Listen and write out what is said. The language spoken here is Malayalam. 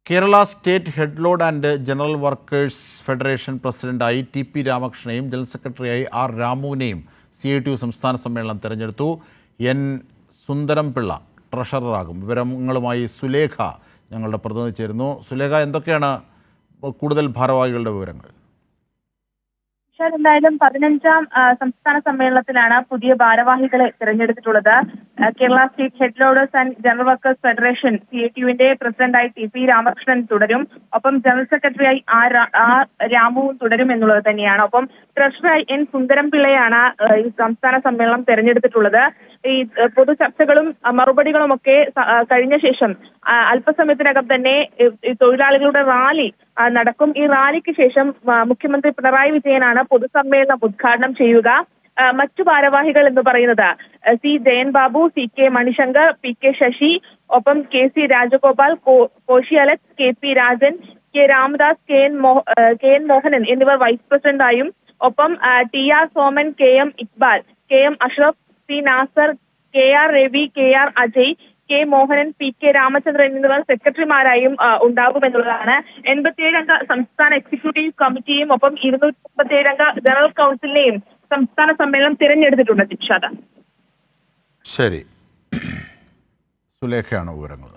Kerala state head load and general workers federation പ്രസിഡന്റായി ടി.പി. രാമകൃഷ്ണനെയും ജനറൽ സെക്രട്ടറിയായി ആർ. രാമുവിനെയും CITU സംസ്ഥാന സമ്മേളനം തെരഞ്ഞെടുത്തു. N. സുന്ദരംപിള്ള ട്രഷററാകും. വിവരങ്ങളുമായി സുലേഖ ഞങ്ങളുടെ പ്രതിനിധി ചേരുന്നു. സുലേഖ, എന്തൊക്കെയാണ് കൂടുതൽ ഭാരവാഹികളുടെ വിവരങ്ങൾ? എന്തായാലും 15ാം സംസ്ഥാന സമ്മേളനത്തിലാണ് പുതിയ ഭാരവാഹികളെ തിരഞ്ഞെടുത്തിട്ടുള്ളത്. Kerala state head loaders and general workers federation CITUവിന്റെ പ്രസിഡന്റായി ടി.പി. രാമകൃഷ്ണൻ തുടരും. ഒപ്പം ജനറൽ സെക്രട്ടറിയായി ആർ. രാമുവും തുടരും എന്നുള്ളത് തന്നെയാണ്. ഒപ്പം ട്രഷററായി N. സുന്ദരംപിള്ളയാണ് ഈ സംസ്ഥാന സമ്മേളനം തെരഞ്ഞെടുത്തിട്ടുള്ളത്. ഈ പൊതു ചർച്ചകളും മറുപടികളും ഒക്കെ കഴിഞ്ഞ ശേഷം അല്പസമയത്തിനകം തന്നെ തൊഴിലാളികളുടെ റാലി നടക്കും. ഈ റാലിക്ക് ശേഷം മുഖ്യമന്ത്രി പിണറായി വിജയനാണ് പൊതുസമ്മേളനം ഉദ്ഘാടനം ചെയ്യുക. മറ്റു ഭാരവാഹികൾ എന്ന് പറയുന്നത് C. Jayan Babu, C.K. Manishankar, P.K. Sasi, ഒപ്പം K.C. Rajagopal, Koshy Alex, K.P. Rajan, K. Ramdas, K.N. Mohanan എന്നിവർ വൈസ് പ്രസിഡന്റായും, ഒപ്പം T.R. Soman, K.M. Iqbal, K.M. Ashraf, C. Nasar, K.R. Ravi, K.R. Ajay, K. Mohanan, P.K. Ramachandran എന്നിവർ സെക്രട്ടറിമാരായും ഉണ്ടാകുമെന്നുള്ളതാണ്. 87 അംഗ സംസ്ഥാന എക്സിക്യൂട്ടീവ് കമ്മിറ്റിയും ഒപ്പം 237 അംഗ ജനറൽ കൗൺസിലിനെയും സംസ്ഥാന സമ്മേളനം തിരഞ്ഞെടുത്തിട്ടുണ്ട്. ശരി, സുലേഖയാണ് വിവരങ്ങൾ.